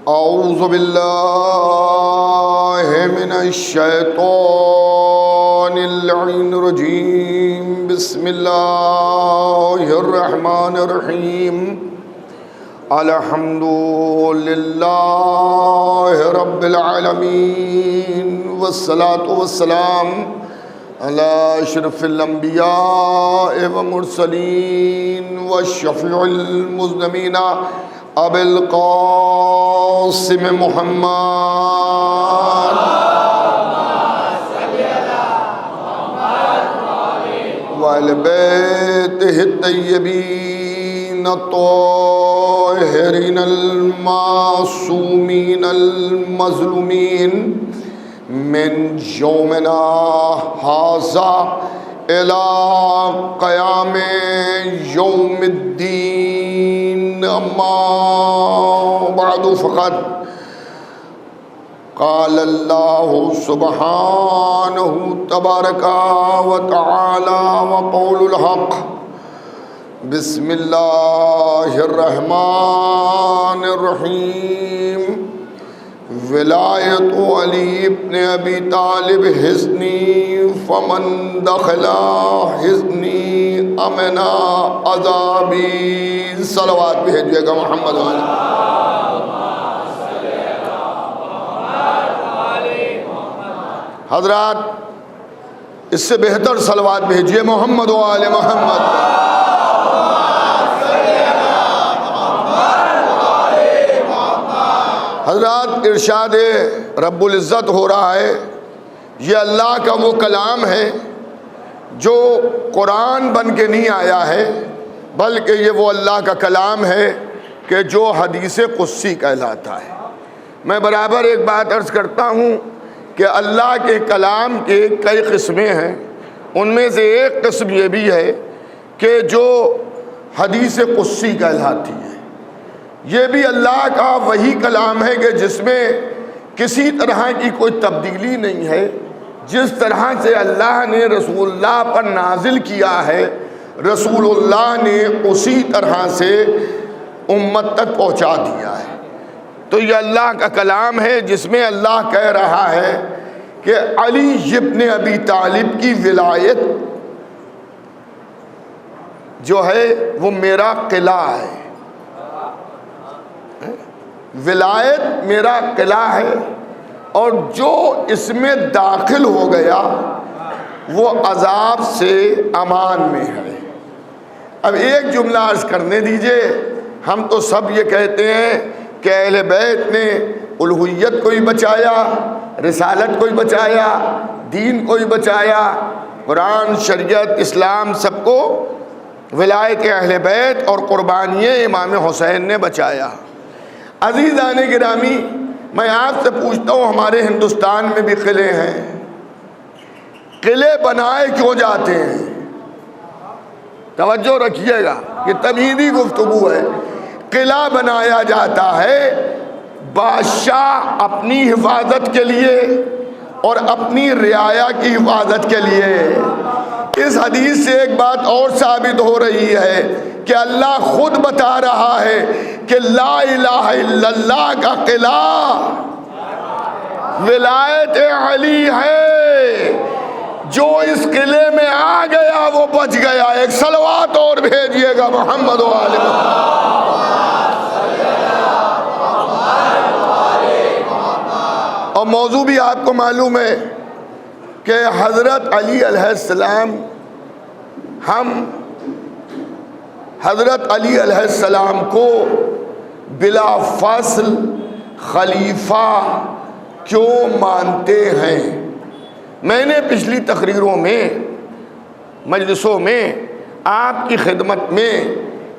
औज़ु बिल्लाहि मिनश शैतानिर रजीम। बिस्मिल्लाहिर रहमानिर रहीम। अल्हम्दुलिल्लाहि रब्बिल आलमीन वस्सलातु वस्सलाम अला अशरफिल अंबिया व मुरसलीन व शफ़ीउल मुज़नबीन अबिल क़ासिम मुहम्मद व अहले बैतिहि तय्यबीन अत्ताहिरीन अल-मासूमीन अल-मज़लूमीन मिन यौमिना हाज़ा इला क़याम यौमिद्दीन। अम्मा बअदु फ़क़द क़ाल अल्लाहु सुब्हानहु तबारका व तआला व क़ौलुल हक़। बिस्मिल्लाहिर रहमानिर रहीम। विलायतु अली इब्न अबी तालिब हिस्नी फमन दखला हिस्नी अमना अज़ाबी। सलवात भेजिएगा मोहम्मद वाले। हजरात, इससे बेहतर सलवात भेजिए मोहम्मद वाले मोहम्मद। हजरात, इरशाद रब्बुल इज़्ज़त हो रहा है, ये अल्लाह का वो कलाम है जो कुरान बन के नहीं आया है, बल्कि ये वो अल्लाह का कलाम है कि जो हदीस क़ुद्सी कहलाता है। मैं बराबर एक बात अर्ज़ करता हूँ कि अल्लाह के कलाम के कई किस्में हैं। उनमें से एक किस्म ये भी है कि जो हदीस क़ुद्सी कहलाती है। ये भी अल्लाह का वही कलाम है कि जिसमें किसी तरह की कोई तब्दीली नहीं है। जिस तरह से अल्लाह ने रसूलुल्लाह पर नाजिल किया है, रसूलुल्लाह ने उसी तरह से उम्मत तक पहुंचा दिया है। तो ये अल्लाह का कलाम है जिसमें अल्लाह कह रहा है कि अली इब्न अबी तालिब की विलायत जो है वो मेरा किला है। विलायत मेरा किला है और जो इसमें दाखिल हो गया वो अजाब से अमान में है। अब एक जुमला अर्ज करने दीजिए। हम तो सब ये कहते हैं कि अहले बैत ने उलूहियत को ही बचाया, रिसालत को ही बचाया, दीन को ही बचाया, कुरान, शरीयत, इस्लाम सबको विलायत अहले बैत और कुर्बानियाँ इमाम हुसैन ने बचाया। अज़ीज़ान गिरामी, मैं आपसे पूछता हूँ, हमारे हिंदुस्तान में भी किले हैं, किले बनाए क्यों जाते हैं? तवज्जो रखिएगा कि तमहीदी गुफ्तगू है। किला बनाया जाता है बादशाह अपनी हिफाजत के लिए और अपनी रियाया की हिफाजत के लिए। इस हदीस से एक बात और साबित हो रही है कि अल्लाह खुद बता रहा है कि ला इलाहा इल्लल्लाह का किला विलायत अली है। जो इस किले में आ गया वो बच गया। एक सलवात और भेजिएगा मोहम्मद वाले। और मौजू भी आपको मालूम है कि हज़रत अली अलैहिस्सलाम, हम हज़रत अली अलैहिस्सलाम को बिला फ़स्ल खलीफा क्यों मानते हैं? मैंने पिछली तकरीरों में, मजलिसों में आपकी खिदमत में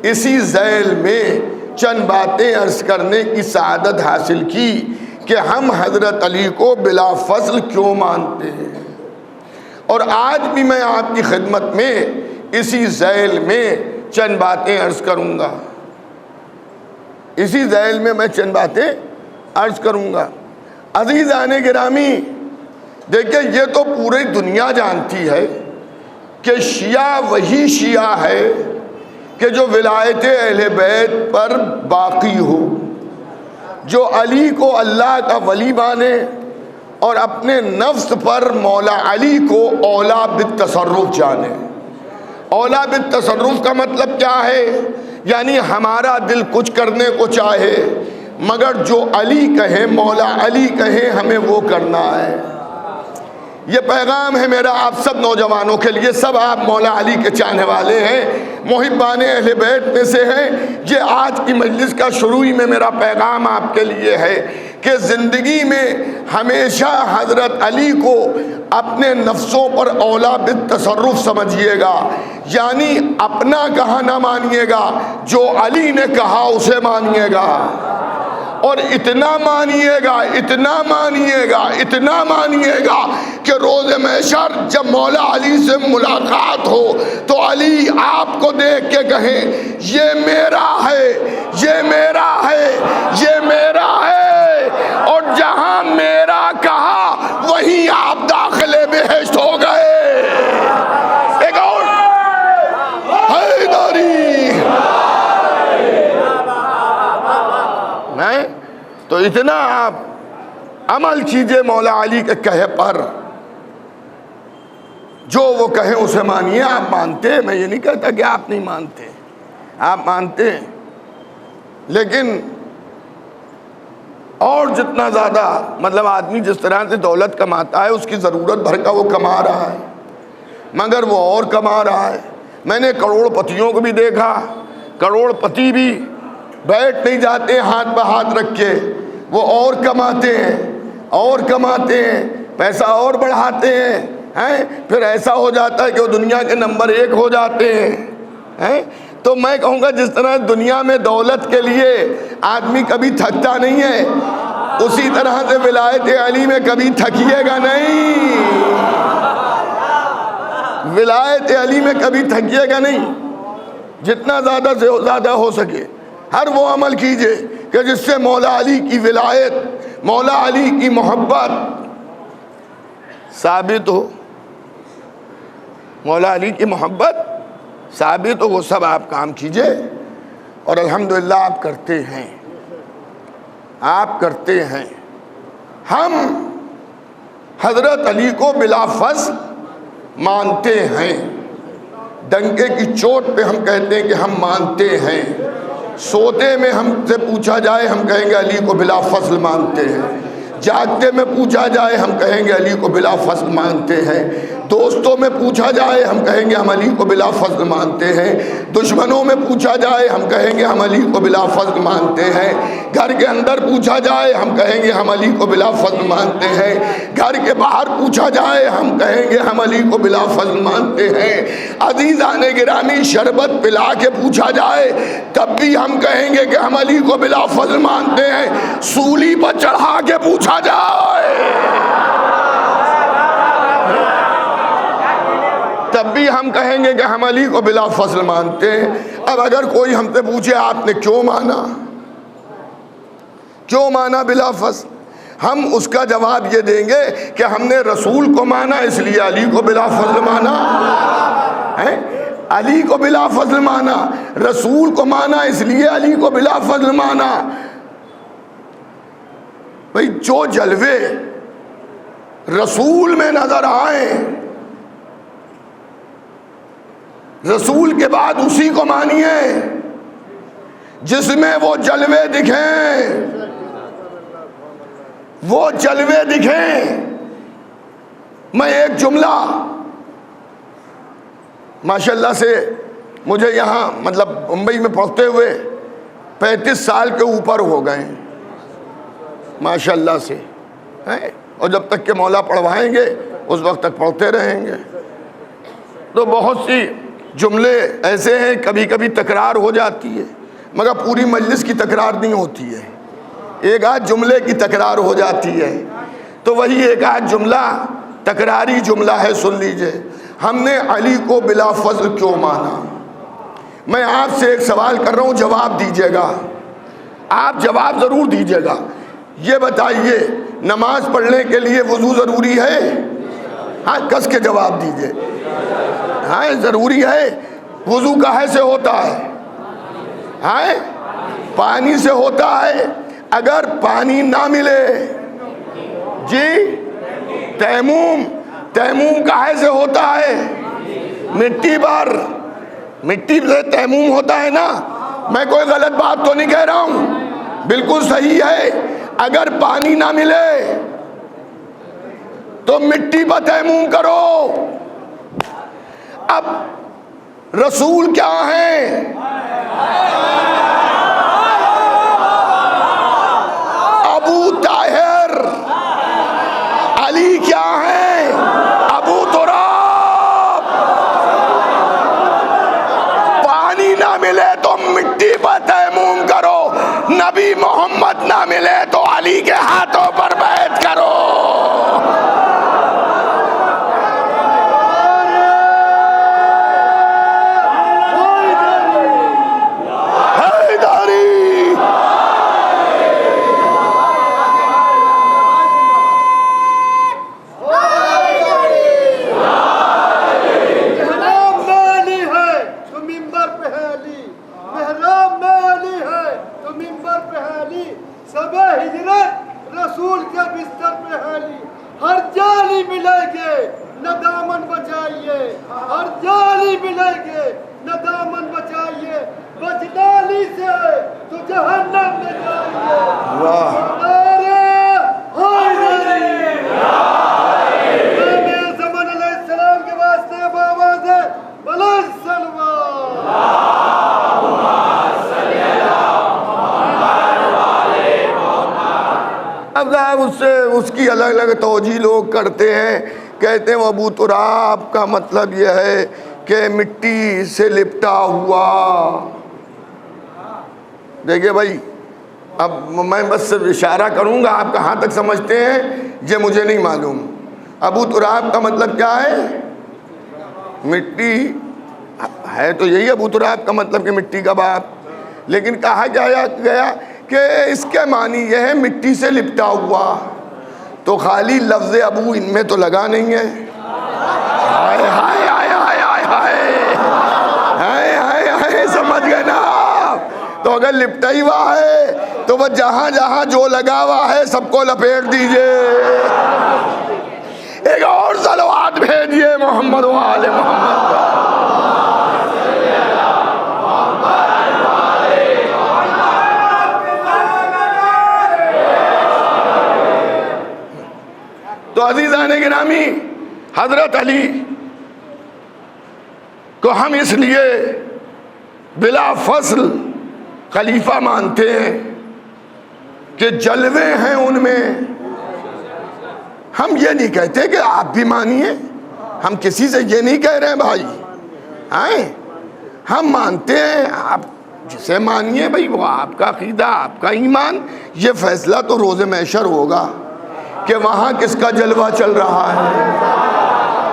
इसी ज़ैल में चंद बातें अर्ज़ करने की सआदत हासिल की कि हम हज़रत अली को बिला फ़स्ल क्यों मानते हैं। और आज भी मैं आपकी खिदमत में इसी ज़ैल में चंद बातें अर्ज़ करूँगा। इसी ज़ैल में मैं चंद बातें अर्ज़ करूँगा। अज़ीज़ान गिरामी, देखिए, ये तो पूरी दुनिया जानती है कि शिया वही शिया है कि जो विलायत अहले बैत पर बाकी हो, जो अली को अल्लाह का वली माने और अपने नफ्स पर मौला अली को औला बित्तसर्रुफ जाने। औला बित्तसर्रुफ का मतलब क्या है? यानी हमारा दिल कुछ करने को चाहे मगर जो अली कहे, मौला अली कहे, हमें वो करना है। ये पैगाम है मेरा आप सब नौजवानों के लिए। सब आप मौला अली के चाहने वाले हैं, मुहिब्बाने अहले बैत में से हैं। ये आज की मजलिस का शुरू ही में मेरा पैगाम आपके लिए है कि ज़िंदगी में हमेशा हज़रत अली को अपने नफ्सों पर औला बित्तसर्रुफ समझिएगा, यानी अपना कहा ना मानिएगा, जो अली ने कहा उसे मानिएगा। और इतना मानिएगा, इतना मानिएगा, इतना मानिएगा कि रोज़े महशर जब मौला अली से मुलाकात हो तो अली आपको देख के कहें ये मेरा है, ये मेरा है, ये मेरा है। और जहां मेरा कहा वहीं आप दाखिले बेहिश्त हो गए। एक और हैदरी नहीं तो इतना आप अमल कीजिए मौला अली के कहे पर, जो वो कहे उसे मानिए। आप मानते, मैं ये नहीं कहता कि आप नहीं मानते, आप मानते हैं, लेकिन और जितना ज़्यादा मतलब आदमी जिस तरह से दौलत कमाता है उसकी ज़रूरत भर का वो कमा रहा है, मगर वो और कमा रहा है। मैंने करोड़पतियों को भी देखा, करोड़पति भी बैठ नहीं जाते हाथ पर हाथ रख के, वो और कमाते हैं और कमाते हैं, पैसा और बढ़ाते हैं, फिर ऐसा हो जाता है कि वो दुनिया के नंबर 1 हो जाते हैं। तो मैं कहूँगा जिस तरह दुनिया में दौलत के लिए आदमी कभी थकता नहीं है, उसी तरह से विलायत अली में कभी थकिएगा नहीं, विलायत अली में कभी थकिएगा नहीं। जितना ज़्यादा से ज़्यादा हो सके हर वो अमल कीजिए कि जिससे मौला अली की विलायत, मौला अली की मोहब्बत साबित हो, मौला अली की मोहब्बत साबित हो। वो सब आप काम कीजिए और अल्हम्दुलिल्लाह आप करते हैं, आप करते हैं। हम हज़रत अली को बिला फज़्ल मानते हैं, डंके की चोट पे हम कहते हैं कि हम मानते हैं। सोते में हमसे पूछा जाए हम कहेंगे अली को बिला फज़्ल मानते हैं, जागते में पूछा जाए हम कहेंगे अली को बिला फज़्ल मानते हैं, दोस्तों में पूछा जाए हम कहेंगे हम अली को बिला फज़्ल मानते हैं, दुश्मनों में पूछा जाए हम कहेंगे हम अली को बिला फज़्ल मानते हैं, घर के अंदर पूछा जाए हम कहेंगे हम अली को बिला फज़्ल मानते हैं, घर के बाहर पूछा जाए हम कहेंगे हम अली को बिला फज़्ल मानते हैं। अज़ीज़ाने गिरामी शरबत पिला के पूछा जाए तब भी हम कहेंगे कि हम अली को बिला फज़्ल मानते हैं। सूली पर चढ़ा के पूछा जाए तब भी हम कहेंगे कि हम अली को बिला फज़्ल मानते हैं। अब अगर कोई हमसे पूछे आपने क्यों माना, क्यों माना बिला फज़्ल, हम उसका जवाब ये देंगे कि हमने रसूल को माना इसलिए अली को बिला फज़्ल माना है, अली को बिला फज़्ल माना, रसूल को माना इसलिए अली को बिला फज़्ल माना। भाई जो जलवे रसूल में नजर आए, रसूल के बाद उसी को मानिए जिसमें वो जलवे दिखें, वो जलवे दिखें। मैं एक जुमला माशाल्लाह से मुझे यहाँ मतलब मुंबई में पढ़ते हुए 35 साल के ऊपर हो गए माशाल्लाह से हैं, और जब तक के मौला पढ़वाएंगे उस वक्त तक पढ़ते रहेंगे। तो बहुत सी जुमले ऐसे हैं कभी कभी तकरार हो जाती है, मगर पूरी मजलिस की तकरार नहीं होती है, एक आध जुमले की तकरार हो जाती है। तो वही एक आध जुमला तकरारी जुमला है, सुन लीजिए। हमने अली को बिला फज़्ल क्यों माना? मैं आपसे एक सवाल कर रहा हूँ, जवाब दीजिएगा, आप जवाब ज़रूर दीजिएगा। ये बताइए नमाज पढ़ने के लिए वज़ू ज़रूरी है? हाँ, कस के जवाब दीजिए। हाँ, ज़रूरी है। वज़ू काहे से होता है? हाँ, पानी से होता है। अगर पानी ना मिले जी, तैमूम, तैमूम काहे से होता है? मिट्टी पर, मिट्टी से तैमूम होता है ना। मैं कोई गलत बात तो नहीं कह रहा हूं, बिल्कुल सही है। अगर पानी ना मिले तो मिट्टी पर तैमूम करो। अब रसूल क्या है? अबू ताहिर। अली क्या है? अबू तुराब। पानी ना मिले तो मिट्टी पर तैमूम करो, नबी मोहम्मद ना मिले तो अली के हाथों पर बैत करो। रसूल के बिस्तर पे हाली, हर जाली मिलेगे न दामन बचाइए, हर जाली मिलेगे न दामन बचाइए, बचदाली से तो जहन्नम में जाइए। नारे हैदरी, इमाम ज़मान अलैहिस्सलाम के वास्ते बाबा से बुलंद सलवात। अब उससे उसकी अलग अलग तौजी लोग करते हैं, कहते हैं अबू तुराब का मतलब यह है कि मिट्टी से लिपटा हुआ। देखिए भाई, अब मैं बस सिर्फ इशारा करूंगा, आप कहाँ तक समझते हैं ये मुझे नहीं मालूम। अबू तुराब का मतलब क्या है? मिट्टी है तो यही अबू तुराब का मतलब कि मिट्टी का बाप। लेकिन कहा गया कि इसके मानी यह है मिट्टी से लिपटा हुआ, तो खाली लफ्ज़ अबू इनमें तो लगा नहीं है। हाय हाय हाय हाय हाय हाय हाय हाय, समझ गए ना? तो अगर लिपटा ही हुआ है तो वह जहां जहां जो लगा हुआ है सबको लपेट दीजिए। एक और सलवात भेजिए मोहम्मद वाले मोहम्मद। तो अज़ीज़ान गिरामी, हज़रत अली को हम इसलिए बिला फसल खलीफा मानते हैं कि जलवे हैं उनमें। हम ये नहीं कहते कि आप भी मानिए, हम किसी से ये नहीं कह रहे हैं भाई, हैं? हम मानते हैं, आप जिसे मानिए भाई, वो आपका अकीदा, आपका ईमान। ये फैसला तो रोज़े महशर होगा कि वहाँ किसका जलवा चल रहा है,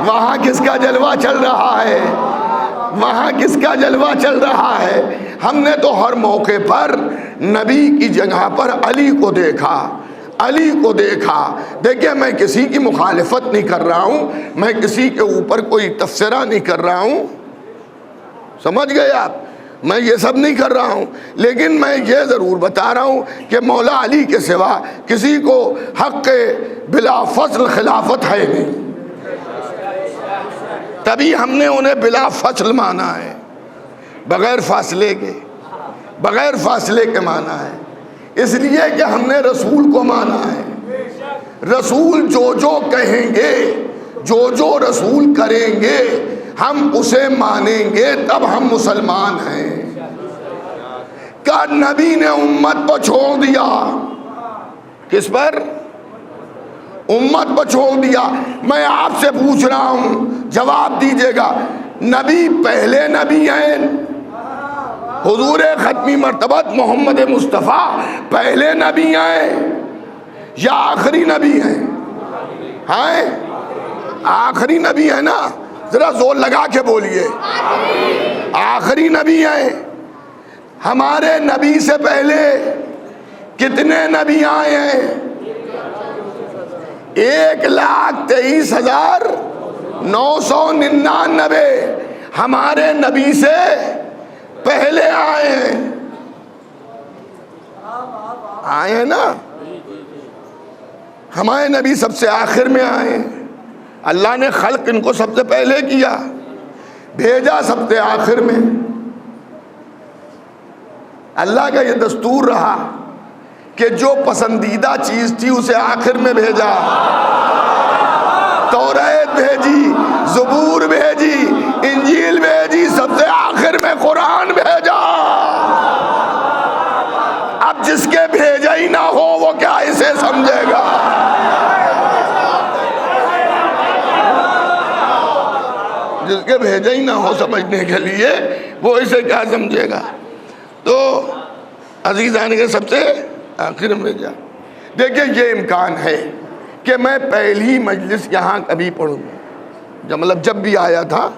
वहाँ किसका जलवा चल रहा है, वहाँ किसका जलवा चल रहा है। हमने तो हर मौके पर नबी की जगह पर अली को देखा, अली को देखा। देखिए, मैं किसी की मुखालिफत नहीं कर रहा हूँ, मैं किसी के ऊपर कोई तफसीरा नहीं कर रहा हूँ, समझ गए आप? मैं ये सब नहीं कर रहा हूँ, लेकिन मैं ये ज़रूर बता रहा हूँ कि मौला अली के सिवा किसी को हक़ बिला फसल खिलाफत है नहीं। तभी हमने उन्हें बिला फसल माना है, बग़ैर फासले के, बग़ैर फासले के माना है। इसलिए कि हमने रसूल को माना है। रसूल जो जो कहेंगे, जो जो रसूल करेंगे, हम उसे मानेंगे, तब हम मुसलमान हैं। का नबी ने उम्मत पर छोड़ दिया, किस पर? उम्मत पर छोड़ दिया। मैं आपसे पूछ रहा हूं, जवाब दीजिएगा, नबी पहले नबी हैं? हुजूर खत्मी मर्तबत मोहम्मद मुस्तफ़ा पहले नबी हैं या आखिरी नबी हैं? हैं? आखिरी नबी है ना? जरा जोर लगा के बोलिए, आखिरी नबी हैं। हमारे नबी से पहले कितने नबी आए हैं? 1,23,999 हमारे नबी से पहले आए हैं। आए हैं ना, हमारे नबी सबसे आखिर में आए। अल्लाह ने खल्क इनको सबसे पहले किया, भेजा सबसे आखिर में। अल्लाह का ये दस्तूर रहा कि जो पसंदीदा चीज थी उसे आखिर में भेजा। तौरात भेजी, ज़बूर भेजी, इंजील भेजी, सबसे आखिर में कुरान भेजा। अब जिसके भेजा ही ना हो वो क्या इसे समझेगा? जिसके भेजा ही ना हो समझने के लिए वो इसे क्या समझेगा? तो अजीज़ान के सबसे आखिर में भेजा। देखिए ये इम्कान है कि मैं पहली मजलिस यहाँ कभी पढ़ूँ, जब भी आया था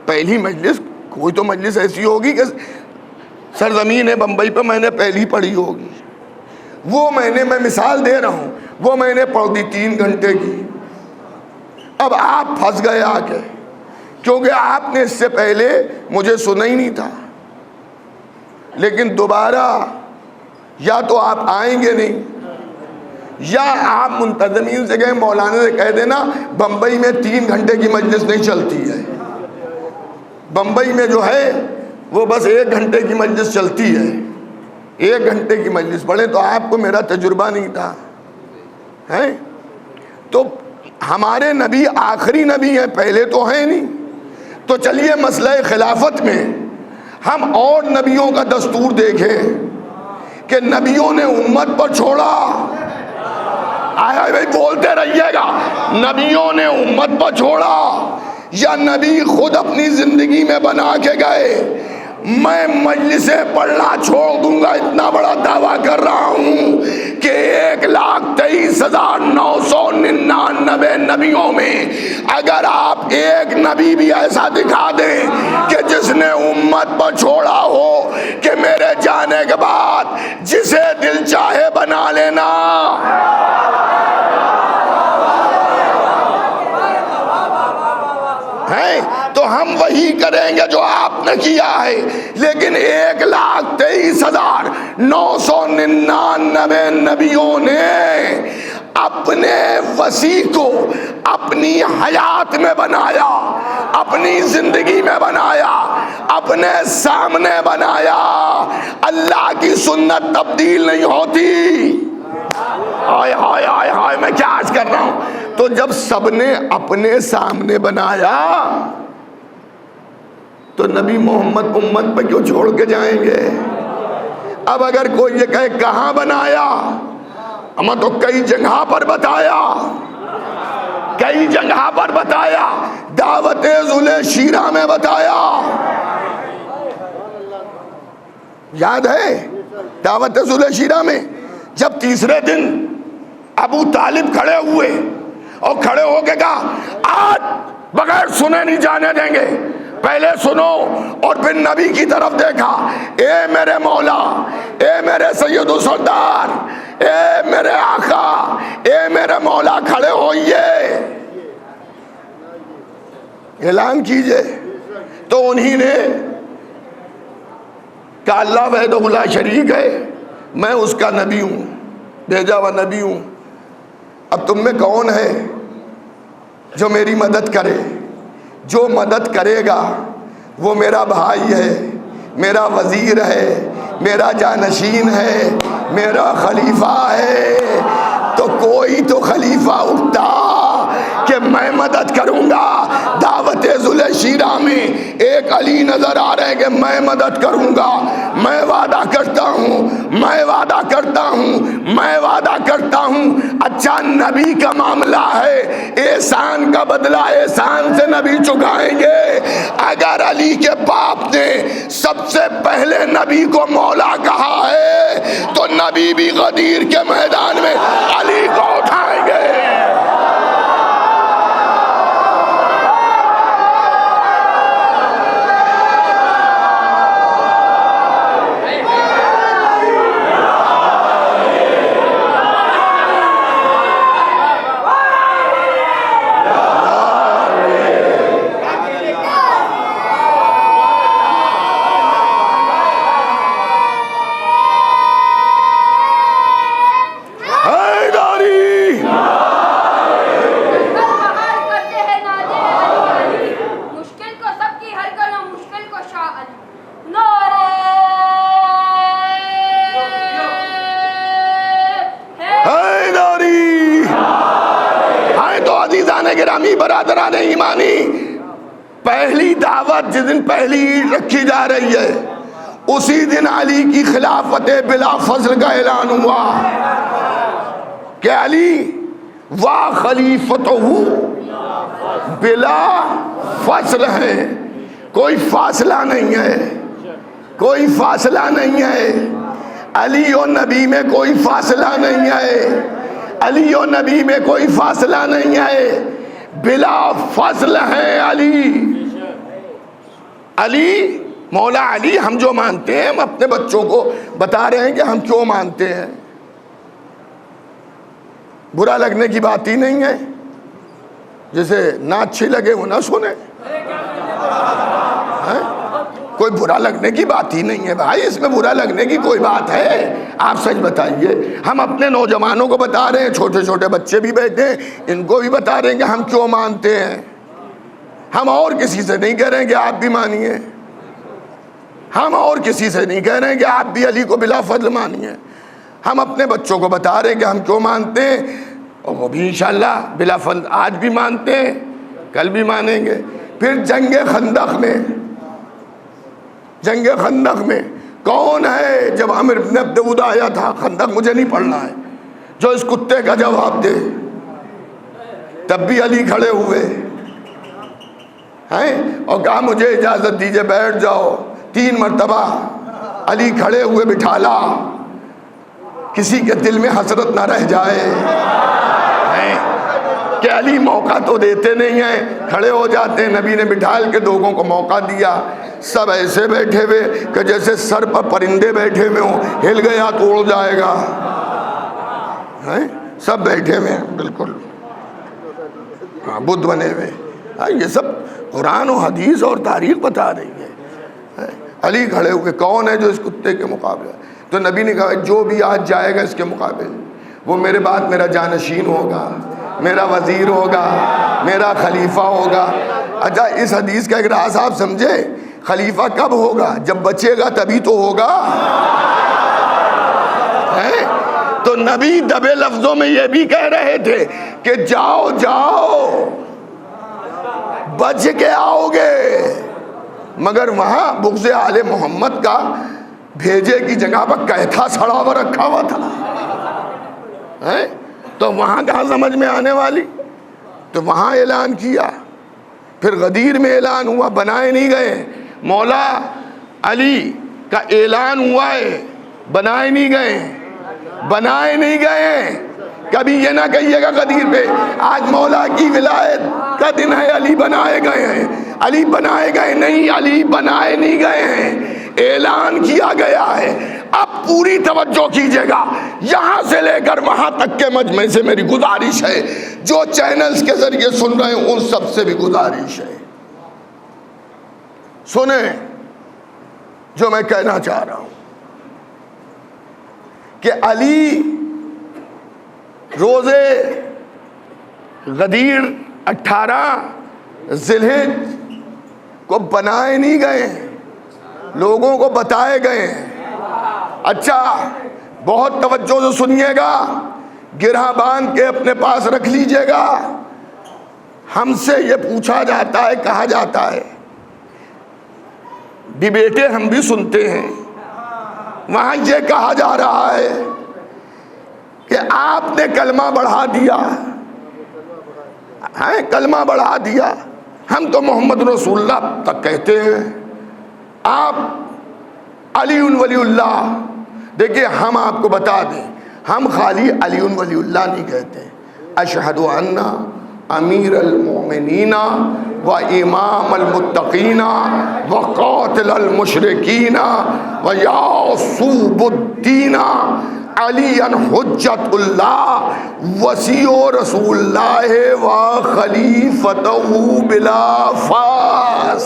पहली मजलिस, कोई तो मजलिस ऐसी होगी कि सरजमीन बम्बई पे मैंने पहली पढ़ी होगी। वो मैं मिसाल दे रहा हूँ, वो मैंने पढ़ दी 3 घंटे की। अब आप फंस गए आके, क्योंकि आपने इससे पहले मुझे सुना ही नहीं था। लेकिन दोबारा या तो आप आएंगे नहीं, या आप मुंतज़मीन से गए मौलाना से कह देना बम्बई में 3 घंटे की मजलिस नहीं चलती है, बम्बई में जो है वो बस 1 घंटे की मजलिस चलती है। 1 घंटे की मजलिस पढ़े तो आपको मेरा तजुर्बा नहीं था, है? तो हमारे नबी आखिरी नबी हैं, पहले तो हैं नहीं। तो चलिए मसला खिलाफत में हम और नबियों का दस्तूर देखें कि नबियों ने उम्मत पर छोड़ा। आया भाई बोलते रहिएगा, नबियों ने उम्मत पर छोड़ा या नबी खुद अपनी जिंदगी में बना के गए? मैं मजलिसें पढ़ना छोड़ दूंगा, इतना बड़ा दावा कर रहा हूं कि 1,23,999 नबियों में अगर आप एक नबी भी ऐसा दिखा दें कि जिसने उम्मत पर छोड़ा हो कि मेरे जाने के बाद जिसे दिल चाहे बना लेना, है तो हम वही करेंगे जो आपने किया है। लेकिन 1,23,999 नबियों ने अपने वसी को अपनी हयात में बनाया, अपनी जिंदगी में बनाया, अपने सामने बनाया। अल्लाह की सुन्नत तब्दील नहीं होती। हाय हाय हाय हाय, मैं क्या आज कर रहा हूं? तो जब सबने अपने सामने बनाया तो नबी मोहम्मद उम्मत पे क्यों छोड़ के जाएंगे? अब अगर कोई ये कहे कहां बनाया, हमें तो कई जगह पर बताया, कई जगह पर बताया, दावत-ए-ज़ुले शीरा में बताया। याद है दावत-ए-ज़ुले शीरा में जब तीसरे दिन अबू तालिब खड़े हुए और खड़े होके कहा आज बगैर सुने नहीं जाने देंगे, पहले सुनो। और फिर नबी की तरफ देखा, ए मेरे मौला, ए मेरे सैयदो सरदार, ए मेरे आका, ए मेरे मौला, खड़े होइए, ऐलान कीजिए। तो उन्हीं ने कहा अल्लाह वहदहु ला शरीक है, मैं उसका नबी हूं, भेजा हुआ नबी हूं। अब तुम में कौन है जो मेरी मदद करे? जो मदद करेगा वो मेरा भाई है, मेरा वजीर है, मेरा जानशीन है, मेरा खलीफा है। तो कोई तो खलीफा उठता कि मैं मदद करूंगा। दावत-ए-ज़ुले शीरा में एक अली नजर आ रहे हैं कि मैं मदद करूंगा, मैं वादा करता हूं, मैं वादा करता हूं, मैं वादा करता हूं। अच्छा नबी का मामला है, एहसान का बदला एहसान से नबी चुकाएंगे। अगर अली के बाप ने सबसे पहले नबी को मौला कहा है तो नबी भी गदीर के मैदान में अली को उठाएंगे। ईमानी बरादरान ईमानी, पहली दावत जिस दिन पहली ईद रखी जा रही है उसी दिन अली की खिलाफत बिला फजल का ऐलान हुआ कि अली वाह खलीफतहू बिला फजल है, कोई फासला नहीं है, कोई फासला नहीं है। अली और नबी में कोई फासला नहीं है, अली और नबी में कोई फासला नहीं है, बिला फजल है अली। अली मौला अली हम जो मानते हैं, हम अपने बच्चों को बता रहे हैं कि हम क्यों मानते हैं। बुरा लगने की बात ही नहीं है, जिसे ना अच्छी लगे वो ना सुने, है? कोई बुरा लगने की बात ही नहीं है भाई, इसमें बुरा लगने की कोई बात है? आप सच बताइए। हम अपने नौजवानों को बता रहे हैं, छोटे छोटे बच्चे भी बैठे हैं, इनको भी बता रहे हैं कि हम क्यों मानते हैं। हम और किसी से नहीं कह रहे हैं कि आप भी मानिए, हम और किसी से नहीं कह रहे हैं कि आप भी अली को बिला फजल मानिए। हम अपने बच्चों को बता रहे हैं कि हम क्यों मानते हैं, और वो भी इंशाल्लाह बिला फजल आज भी मानते हैं, कल भी मानेंगे। फिर जंगे खंदक में कौन है, जब आमिर इब्न अब्दऊद आया था, खंदक मुझे नहीं पढ़ना है, जो इस कुत्ते का जवाब दे, तब भी अली खड़े हुए हैं और कहा मुझे इजाजत दीजिए बैठ जाओ। 3 मरतबा अली खड़े हुए बिठाला, किसी के दिल में हसरत ना रह जाए कि अली मौका तो देते नहीं हैं, खड़े हो जाते हैं। नबी ने बिठाल के लोगों को मौका दिया, सब ऐसे बैठे हुए कि जैसे सर पर परिंदे बैठे हुए हों, हिल गया तो उड़ जाएगा, हैं? सब बैठे हुए हैं बिल्कुल, हाँ, बुद्ध बने हुए। ये सब कुरान और हदीस और तारीख बता रही है। अली खड़े हुए, कौन है जो इस कुत्ते के मुकाबले? तो नबी ने कहा जो भी आज जाएगा इसके मुकाबले, वो मेरे बाद मेरा जानशीन होगा, मेरा वजीर होगा, मेरा खलीफा होगा। अच्छा, इस हदीस का एक राज आप समझे, खलीफा कब होगा? जब बचेगा तभी तो होगा, है? तो नबी दबे लफ्जों में ये भी कह रहे थे कि जाओ जाओ बच के आओगे, मगर वहां बुग़्ज़ आले मोहम्मद का भेजे की जगह पर कैथा सड़ा हुआ रखा हुआ था, है? तो वहां कहाँ समझ में आने वाली? तो वहां ऐलान किया, फिर गदीर में ऐलान हुआ, बनाए नहीं गए। मौला अली का ऐलान हुआ है, बनाए नहीं गए, बनाए नहीं गए। कभी ये ना कहिएगा गदीर पे आज मौला की विलायत का दिन है, अली बनाए गए हैं। अली बनाए गए नहीं, अली बनाए नहीं गए हैं, ऐलान किया गया है। अब पूरी तवज्जो कीजिएगा, यहां से लेकर वहां तक के मजमे से मेरी गुजारिश है, जो चैनल्स के जरिए सुन रहे हैं उन सब से भी गुजारिश है, सुने जो मैं कहना चाह रहा हूं कि अली रोज़े गदीर 18 ज़िलहिज को बनाए नहीं गए, लोगों को बताए गए। अच्छा, बहुत तवज्जो से सुनिएगा, गिरहा बांध के अपने पास रख लीजिएगा। हमसे ये पूछा जाता है, कहा जाता है, डिबेटें हम भी सुनते हैं, वहाँ ये कहा जा रहा है कि आपने कलमा बढ़ा दिया है, कलमा बढ़ा दिया, हम तो मोहम्मद रसूलुल्लाह तक कहते हैं, आप अलीउन वलीउल्लाह। देखिए, हम आपको बता दें, हम खाली अलीउन वलीउल्लाह नहीं कहते, अशहदु अन्ना अमीर अल मोमिनीना व इमाम अल मुत्तकीना व कातिल अल मुशरिकीना व यासूबुद्दीना अलीअन हुज्जतुल्लाह वसीओ रसूलुल्लाह व खलीफतहू बिला फास।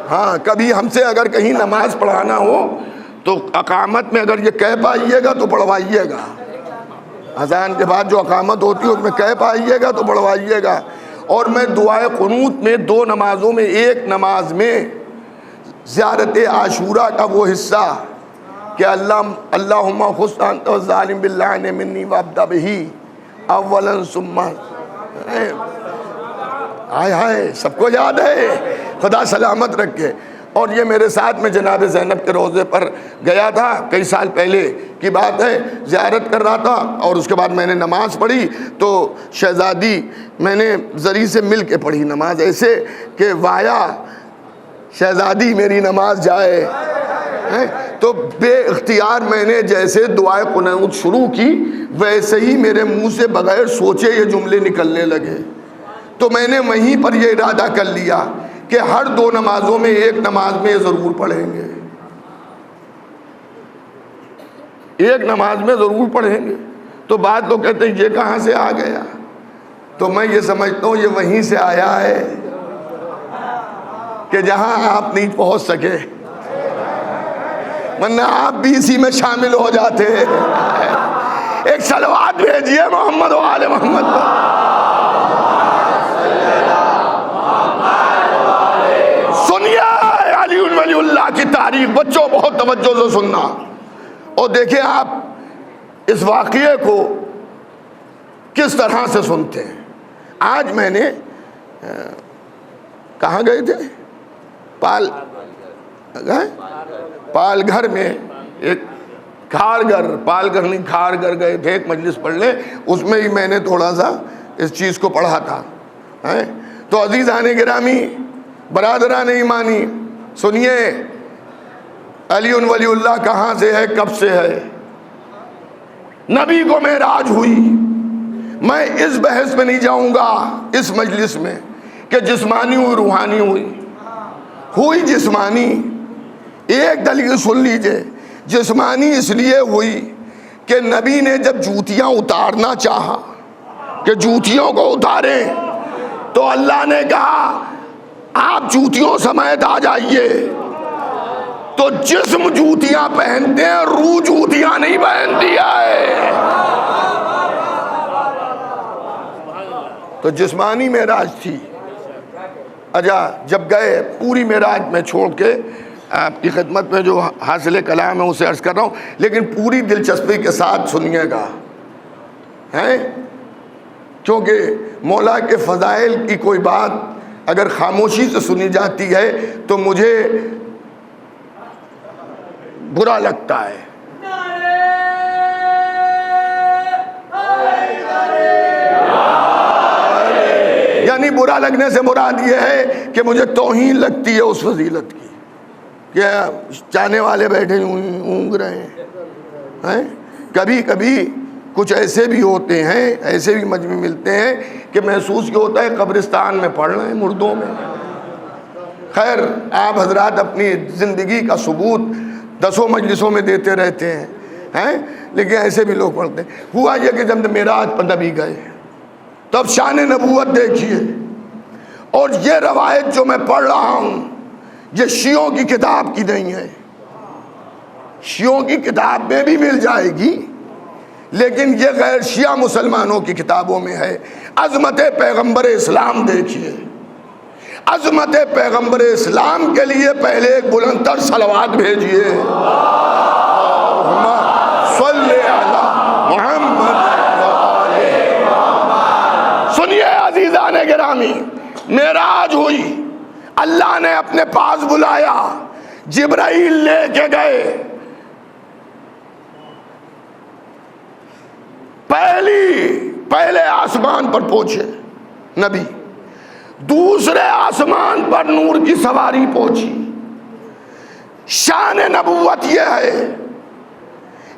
हाँ, कभी हमसे अगर कहीं नमाज पढ़ाना हो तो अकामत में अगर ये कह पाइएगा तो पढ़वाइएगा, अज़ान के बाद जो अकामत होती है उसमें कह पाइएगा तो पढ़वाइएगा। और मैं दुआए क़ुनूत में 2 नमाज़ों में, एक नमाज में ज़ियारत आशूरा का वो हिस्सा कि अल्लाहुम्मा खुश अंत ज़ालिम बिल्लाहि मिन्नी वब्दा बिही अव्वलन सुम्मा। हाय हाय, सबको याद है, खुदा सलामत रखे। और ये मेरे साथ में जनाब ज़ैनब के रोज़े पर गया था, कई साल पहले की बात है, ज़ियारत कर रहा था और उसके बाद मैंने नमाज़ पढ़ी तो शहज़ादी मैंने ज़री से मिल के पढ़ी नमाज, ऐसे कि वाया शहज़ादी मेरी नमाज जाए हैं। तो बेइख्तियार मैंने जैसे दुआए कुनूत शुरू की वैसे ही मेरे मुंह से बगैर सोचे ये जुमले निकलने लगे। तो मैंने वहीं पर यह इरादा कर लिया कि हर 2 नमाजों में एक नमाज में ज़रूर पढ़ेंगे, एक नमाज में ज़रूर पढ़ेंगे। तो बात तो कहते हैं ये कहाँ से आ गया, तो मैं ये समझता हूँ ये वहीं से आया है कि जहाँ आप नहीं पहुँच सके, वरना आप भी इसी में शामिल हो जाते। एक सलवात भेजिए मोहम्मद व आले मोहम्मद। सुनिए अली वलीउल्लाह की तारीख, बच्चों बहुत तवज्जो से सुनना और देखिए आप इस वाक़ये को किस तरह से सुनते हैं। आज मैंने कहाँ गए थे, पालघर में एक पालघर नहीं खारघर गए थे, एक मजलिस पढ़ने, उसमें ही मैंने थोड़ा सा इस चीज़ को पढ़ा था हैं। तो अज़ीज़ाने गिरामी, बरादरान ईमानी, सुनिए अली वलीउल्लाह कहाँ से है, कब से है। नबी को मेराज हुई, मैं इस बहस में नहीं जाऊँगा इस मजलिस में कि जिस्मानी हुई रूहानी हुई जिस्मानी। एक दलील सुन लीजिए, जिस्मानी इसलिए हुई कि नबी ने जब जूतियां उतारना चाहा कि जूतियों को उतारें, तो अल्लाह ने कहा आप जूतियों समेत आ जाइए। तो जिस्म जूतियां पहनते हैं, रूह जूतियां नहीं पहनती है। तो जिस्मानी मेराज थी। अच्छा, जब गए पूरी मेराज में छोड़ के आपकी खिदमत में जो हासिल कलाम है उसे अर्ज़ कर रहा हूँ, लेकिन पूरी दिलचस्पी के साथ सुनिएगा हैं, क्योंकि मौला के फ़ज़ाइल की कोई बात अगर खामोशी से सुनी जाती है तो मुझे बुरा लगता है। यानी बुरा लगने से मुराद ये है कि मुझे तौहीन लगती है उस फजीलत की, क्या चाहने वाले बैठे ऊँग रहे हैं। कभी कभी कुछ ऐसे भी होते हैं, ऐसे भी मजमे मिलते हैं कि महसूस ये होता है कब्रिस्तान में पढ़ रहे हैं, मुर्दों में। खैर, आप हजरात अपनी ज़िंदगी का सबूत 10 मजलिसों में देते रहते हैं, लेकिन ऐसे भी लोग पढ़ते हैं। हुआ यह कि जब मेराज पर नबी गए तब शान नबूवत देखिए, और ये रवायत जो मैं पढ़ रहा हूँ ये शियों की किताब की नहीं है, शियों की किताब में भी मिल जाएगी, लेकिन ये गैर शिया मुसलमानों की किताबों में है। अज़मत पैगम्बर इस्लाम देखिए, अज़मत पैगम्बर इस्लाम के लिए पहले एक बुलंदतर सलवात भेजिए, सल्ले अला मुहम्मद। सुनिए अज़ीज़ाने गिरामी, मेराज हुई, अल्लाह ने अपने पास बुलाया, जिब्राइल लेके गए, पहले आसमान पर पहुंचे नबी, दूसरे आसमान पर नूर की सवारी पहुंची। शान नबूवत यह है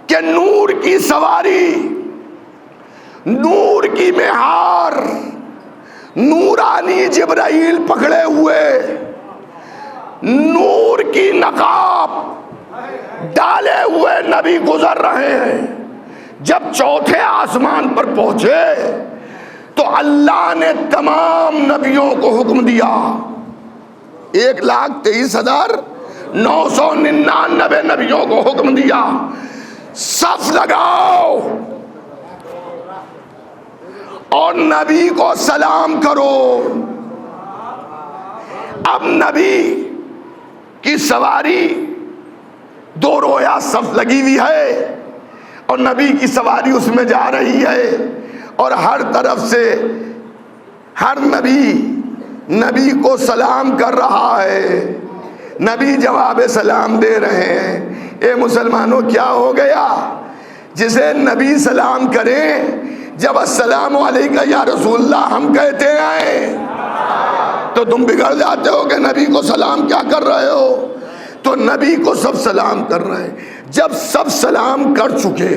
कि नूर की सवारी, नूर की मेहार, नूरानी जिब्राइल पकड़े हुए, नूर की नकाब डाले हुए नबी गुजर रहे हैं। जब चौथे आसमान पर पहुंचे तो अल्लाह ने तमाम नबियों को हुक्म दिया, 1,23,999 नबियों को हुक्म दिया, सफ लगाओ और नबी को सलाम करो। अब नबी की सवारी दो रोया सफ लगी हुई है और नबी की सवारी उसमें जा रही है और हर तरफ से हर नबी को सलाम कर रहा है, नबी जवाब सलाम दे रहे हैं। ए मुसलमानों, क्या हो गया? जिसे नबी सलाम करें, जब अस्सलामु अलैका या रसूलल्लाह हम कहते हैं तो तुम बिगड़ जाते हो कि नबी को सलाम क्या कर रहे हो। तो नबी को सब सलाम कर रहे हैं। जब सब सलाम कर चुके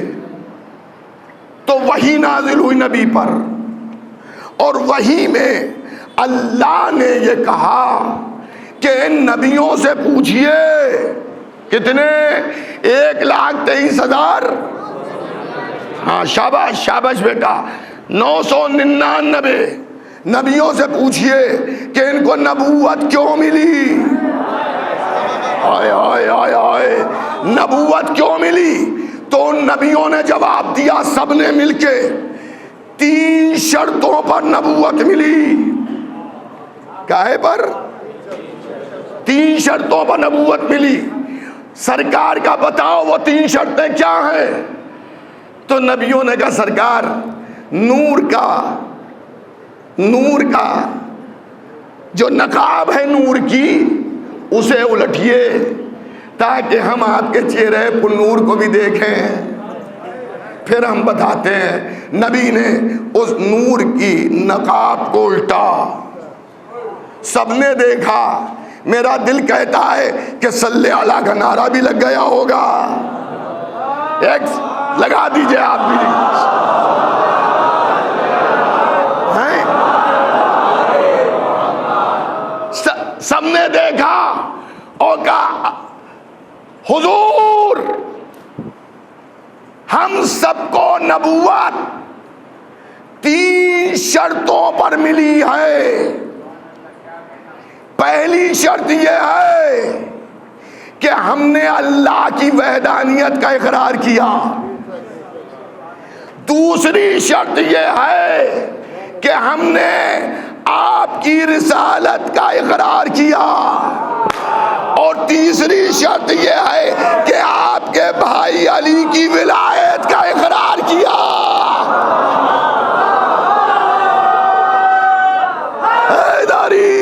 तो वही नाजिल हुई नबी पर और वही में अल्लाह ने ये कहा कि इन नबियों से पूछिए, कितने? 1,23,000। हाँ, शाबाश शाबाश बेटा। 999 नबियों से पूछिए कि इनको नबूवत क्यों मिली। आए आए आए आए, नबूवत क्यों मिली? तो उन नबियों ने जवाब दिया, सबने मिलके 3 शर्तों पर नबूवत मिली। काहे पर? 3 शर्तों पर नबूवत मिली। सरकार का बताओ वो 3 शर्तें क्या हैं? तो नबियों ने कहा, सरकार नूर का जो नकाब है नूर की, उसे उलटिए ताकि हम आपके चेहरे पर नूर को भी देखें। फिर हम बताते हैं। नबी ने उस नूर की नकाब को उल्टा, सबने देखा। मेरा दिल कहता है कि सल्ले अला का नारा भी लग गया होगा। एक लगा दीजिए आप भी। हैं? सबने देखा और कहा, हुजूर हम सबको नबूवत 3 शर्तों पर मिली है। पहली शर्त यह है कि हमने अल्लाह की वहदानियत का इकरार किया। दूसरी शर्त यह है कि हमने आपकी रिसालत का इकरार किया। और तीसरी शर्त यह है कि आपके भाई अली की विलायत का इकरार किया। हैदरी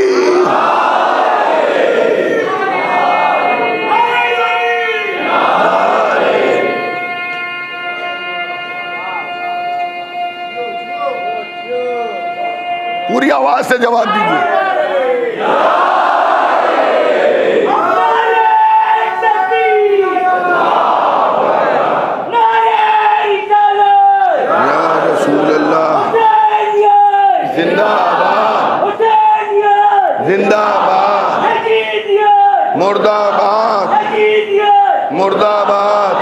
पूरी आवाज से जवाब दीजिए। जिंदाबाद, मुर्दाबाद, मुर्दाबाद।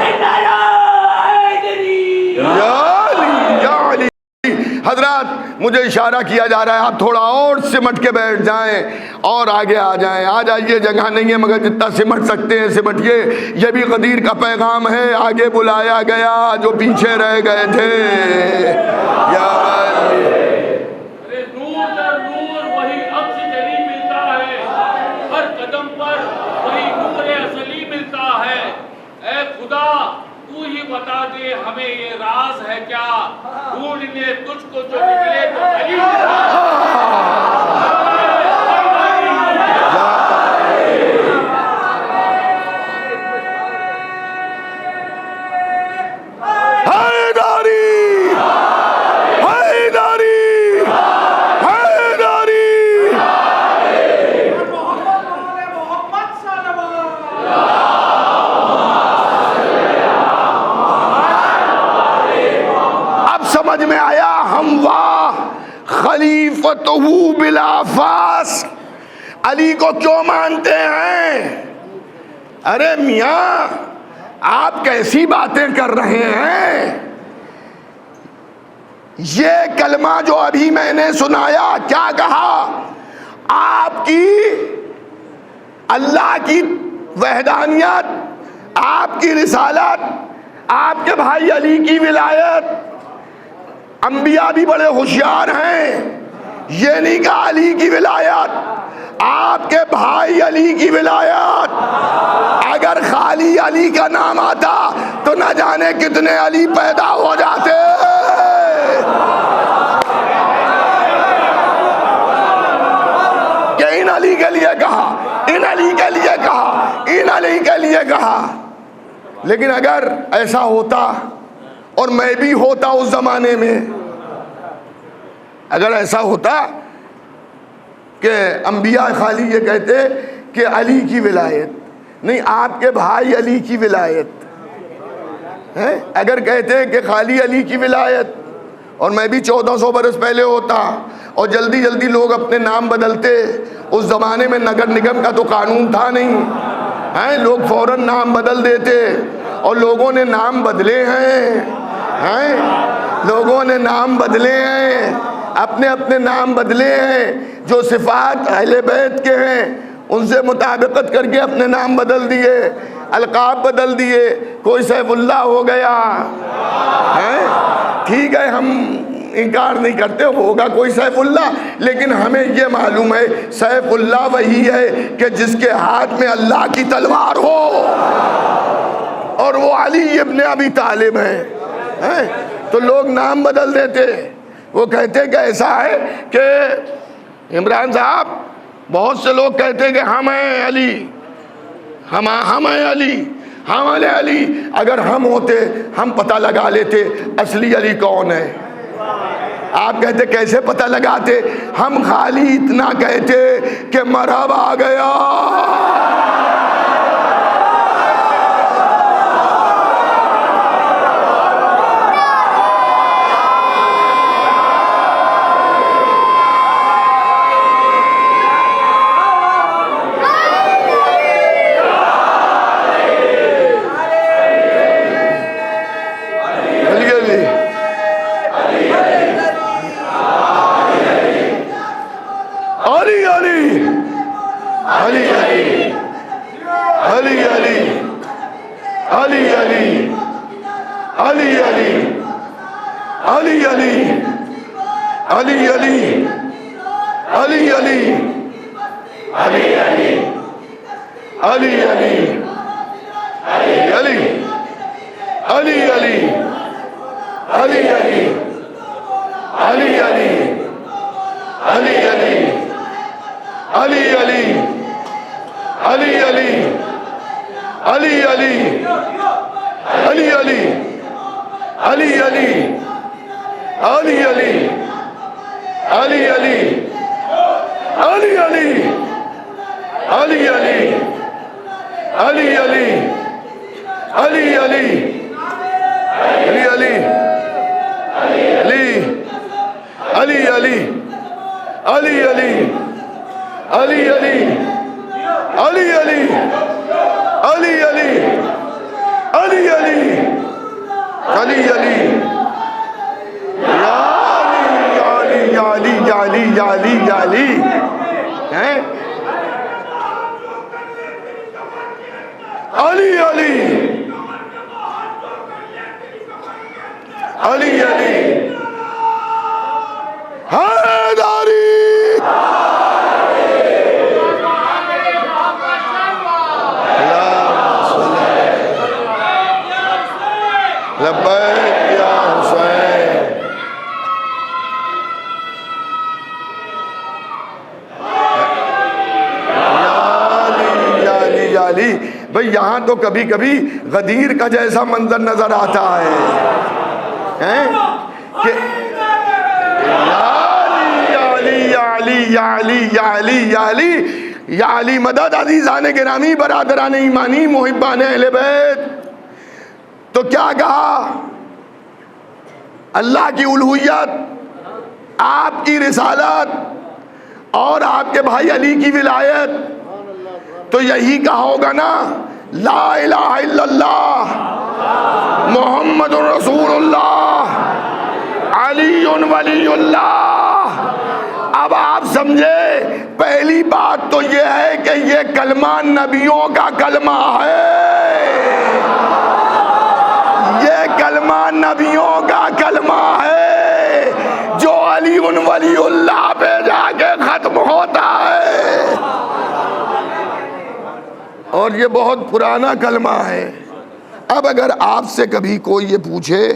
हजरत, मुझे इशारा किया जा रहा है आप थोड़ा और सिमट के बैठ जाएं और आगे आ जाएं। आ जाइए, जगह नहीं है मगर जितना सिमट सकते हैं सिमटिए। यह भी कदीर का पैगाम है, आगे बुलाया गया जो पीछे रह गए थे। या तू ही बता दे हमें ये राज है क्या, ढूंढने तुझको जो निकले तो अली। में आया हम वाह खलीफतहू बिलाफास, अली को क्यों मानते हैं? अरे मियां, आप कैसी बातें कर रहे हैं? ये कलमा जो अभी मैंने सुनाया, क्या कहा? आपकी अल्लाह की वहदानियत, आपकी रिसालत, आपके भाई अली की विलायत। अंबिया भी बड़े होशियार हैं। ये नहीं कहा अली की विलायत, आपके भाई अली की विलायत, अगर खाली अली का नाम आता तो न जाने कितने अली पैदा हो जाते। कि इन अली के लिए कहा, इन अली के लिए कहा, इन अली के लिए कहा। लेकिन अगर ऐसा होता और मैं भी होता उस जमाने में, अगर ऐसा होता कि अंबिया खाली ये कहते कि अली की विलायत नहीं, आपके भाई अली की विलायत है, अगर कहते कि खाली अली की विलायत, और मैं भी 1400 बरस पहले होता और जल्दी जल्दी लोग अपने नाम बदलते। उस ज़माने में नगर निगम का तो कानून था नहीं है, लोग फौरन नाम बदल देते और लोगों ने नाम बदले हैं, लोगों ने नाम बदले हैं, अपने अपने नाम बदले हैं। जो सिफात अहले बैत के हैं उनसे मुताबिकत करके अपने नाम बदल दिए, अलकाब बदल दिए। कोई सैफुल्लाह हो गया है, ठीक है, हम इनकार नहीं करते, होगा कोई सैफुल्लाह, लेकिन हमें ये मालूम है सैफुल्लाह वही है कि जिसके हाथ में अल्लाह की तलवार हो, और वो अली इब्न अबी तालिब हैं। तो लोग नाम बदल देते। वो कहते कि ऐसा है कि इमरान साहब, बहुत से लोग कहते कि हम हैं अली, हम हैं अली, हम अली। अगर हम होते हम पता लगा लेते असली अली कौन है। आप कहते कैसे पता लगाते? हम खाली इतना कहते कि मरहब आ गया। भाई यहाँ तो कभी कभी गदीर का जैसा मंजर नजर आता है कि या अली मदद अजीज़ान गिरामी बरादरान ईमानी मुहिब्बान अहले बैत। तो क्या कहा? अल्लाह की उलूहियत, आपकी रिसालत और आपके भाई अली की विलायत, तो यही कहा होगा ना, ला इलाहा इल्लल्लाह मुहम्मदुर रसूलुल्लाह अलीयुन वलीयुल्लाह। अब आप समझे, पहली बात तो ये है कि ये कलमा नबियों का कलमा है, ये कलमा नबियों का कलमा है जो अलीयुन वलीयुल्लाह पे जाके खत्म होता है। और ये बहुत पुराना कलमा है। अब अगर आपसे कभी कोई ये पूछे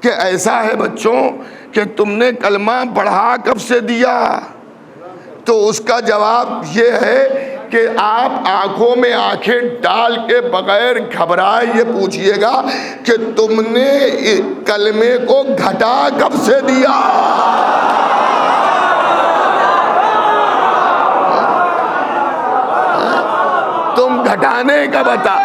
कि ऐसा है बच्चों कि तुमने कलमा पढ़ा कब से दिया, तो उसका जवाब ये है कि आप आंखों में आंखें डाल के बगैर घबराए ये पूछिएगा कि तुमने कलमे को घटा कब से दिया। तुम घटाने का बता।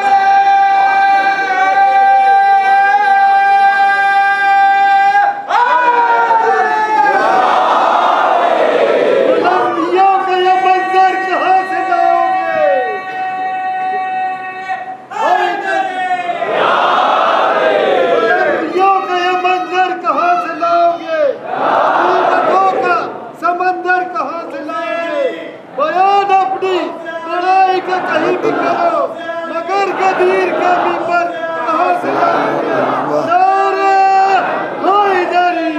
कहीं भी करो मगर गदीर का मिंबर कहां से लाओगे? नारे हैदरी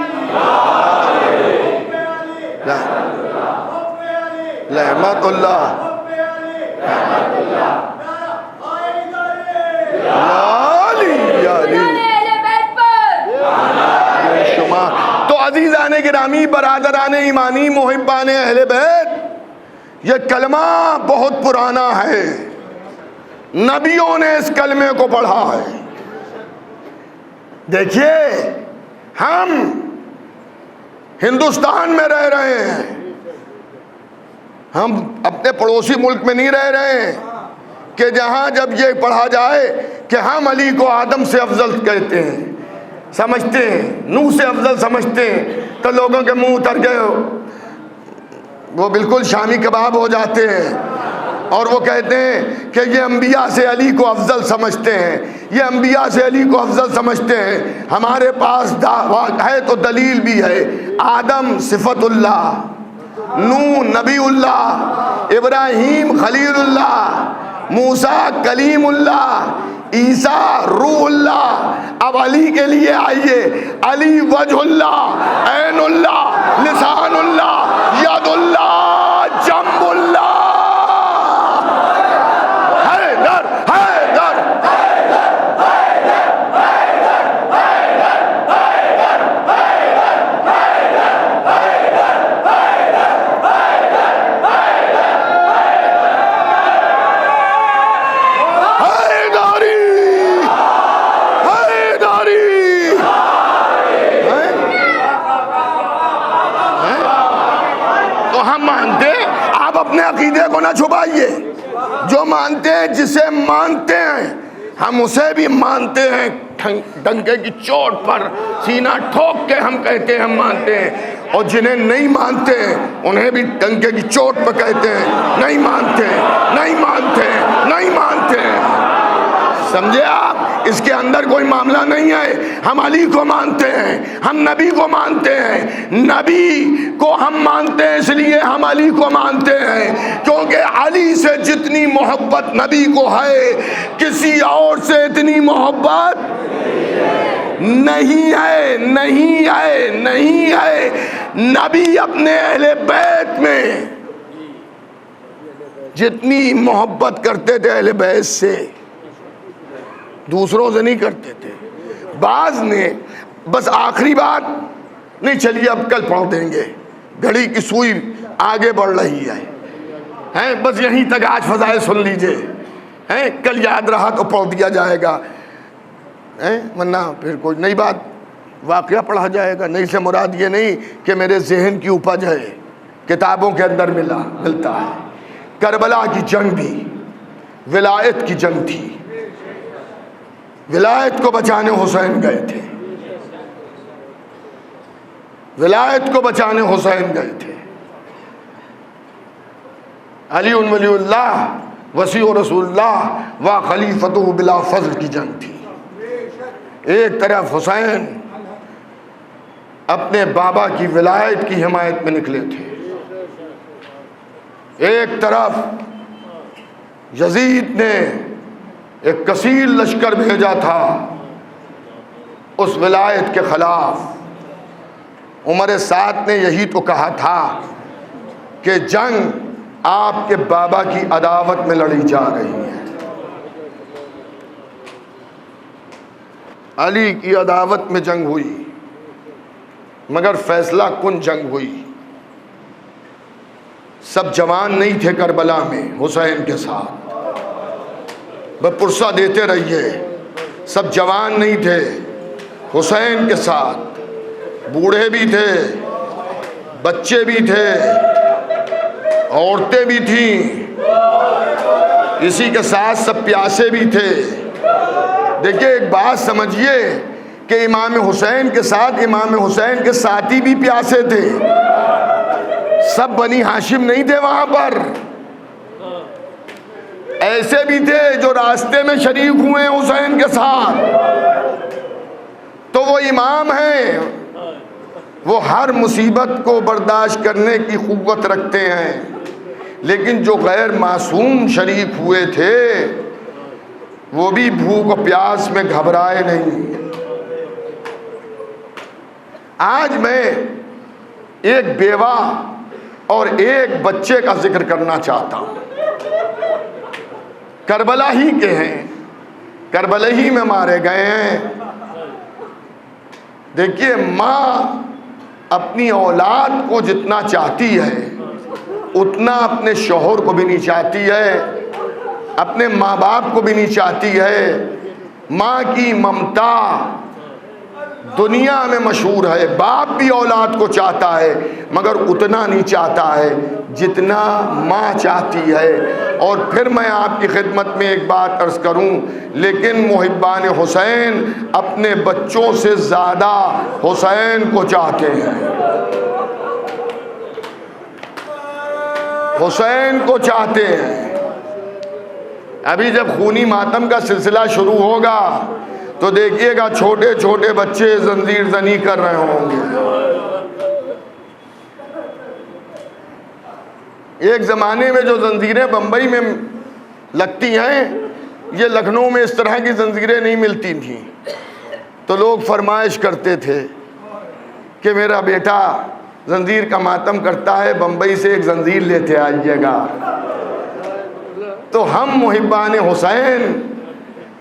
रहमतुल्लाह तो अजीज़ाने गिरामी, बरादराने ईमानी, मुहिब्बाने अहले बैत, ये कलमा बहुत पुराना है। नबियों ने इस कलमे को पढ़ा है। देखिए, हम हिंदुस्तान में रह रहे हैं, हम अपने पड़ोसी मुल्क में नहीं रह रहे हैं कि जहां जब ये पढ़ा जाए कि हम अली को आदम से अफजल कहते हैं, समझते हैं, नूह से अफजल समझते हैं, तो लोगों के मुंह उतर गए, वो बिल्कुल शामी कबाब हो जाते हैं और वो कहते हैं कि ये अंबिया से अली को अफजल समझते हैं, ये अंबिया से अली को अफजल समझते हैं। हमारे पास है तो दलील भी है। आदम सिफतुल्लाह, नूह नबीउल्लाह, इब्राहीम खलीलुल्लाह, मूसा कलीमुल्लाह, ईसा रूहुल्लाह। अब अली के लिए आइए, अली वजहुल्लाह, ऐनुल्लाह, लिसानुल्लाह, यदुल्लाह, जम्बुल्लाह, हैदर हैदर अपने अकीदे को ना छुपाइए। जो मानते हैं, जिसे मानते हैं, हम उसे भी मानते हैं। डंके की चोट पर सीना ठोक के हम कहते हैं हम मानते हैं, और जिन्हें नहीं मानते हैं उन्हें भी डंके की चोट पर कहते हैं नहीं मानते, नहीं मानते, नहीं मानते। समझे आप? इसके अंदर कोई मामला नहीं है। हम अली को मानते हैं, हम नबी को मानते हैं। नबी को हम मानते हैं इसलिए हम अली को मानते हैं, क्योंकि अली से जितनी मोहब्बत नबी को है, किसी और से इतनी मोहब्बत नहीं है, नहीं है, नहीं है। नबी अपने अहले बैत में जितनी मोहब्बत करते थे अहले बैत से, दूसरों से नहीं करते थे। बाज ने बस आखिरी बात नहीं, चलिए अब कल पढ़ देंगे, घड़ी की सुई आगे बढ़ रही है, बस यहीं तक आज फजाइल सुन लीजिए, हैं, कल याद रहा तो पढ़ दिया जाएगा, वरना फिर कोई नई बात वाकया पढ़ा जाएगा। नहीं से मुराद ये नहीं कि मेरे जहन की उपज है, किताबों के अंदर मिलता है। करबला की जंग भी विलायत की जंग थी। विलायत को बचाने हुसैन गए थे, विलायत को बचाने हुसैन गए थे। अली वलीउल्लाह वसी रसूलुल्लाह व खलीफतुहु बिला फज़ल की जंग थी। एक तरफ हुसैन अपने बाबा की विलायत की हिमायत में निकले थे, एक तरफ यजीद ने एक कसीर लश्कर भेजा था उस विलायत के खिलाफ। उमर साद ने यही तो कहा था कि जंग आपके बाबा की अदावत में लड़ी जा रही है। अली की अदावत में जंग हुई, मगर फैसला कुन जंग हुई। सब जवान नहीं थे करबला में हुसैन के साथ, वह पुरसा देते रहिए, सब जवान नहीं थे हुसैन के साथ, बूढ़े भी थे, बच्चे भी थे, औरतें भी थीं, इसी के साथ सब प्यासे भी थे। देखिए एक बात समझिए कि इमाम हुसैन के साथ इमाम हुसैन के साथी भी प्यासे थे, सब बनी हाशिम नहीं थे वहां पर, ऐसे भी थे जो रास्ते में शरीक हुए हुसैन के साथ। तो वो इमाम हैं, वो हर मुसीबत को बर्दाश्त करने की क़ुव्वत रखते हैं, लेकिन जो गैर मासूम शरीक हुए थे वो भी भूख प्यास में घबराए नहीं। आज मैं एक बेवा और एक बच्चे का जिक्र करना चाहता हूं, करबला ही के हैं, करबला ही में मारे गए हैं। देखिए माँ अपनी औलाद को जितना चाहती है उतना अपने शौहर को भी नहीं चाहती है, अपने माँ बाप को भी नहीं चाहती है। माँ की ममता दुनिया में मशहूर है, बाप भी औलाद को चाहता है मगर उतना नहीं चाहता है जितना माँ चाहती है। और फिर मैं आपकी खिदमत में एक बात अर्ज़ करूं, लेकिन मुहिब्बान हुसैन अपने बच्चों से ज़्यादा हुसैन को चाहते हैं, हुसैन को चाहते हैं। अभी जब खूनी मातम का सिलसिला शुरू होगा तो देखिएगा छोटे छोटे बच्चे जंजीर जनी कर रहे होंगे। एक ज़माने में जो जंजीरें बम्बई में लगती हैं, ये लखनऊ में इस तरह की जंजीरें नहीं मिलती थीं। तो लोग फरमाइश करते थे कि मेरा बेटा जंजीर का मातम करता है, बम्बई से एक जंजीर लेते आइएगा। तो हम मुहिब्बान हुसैन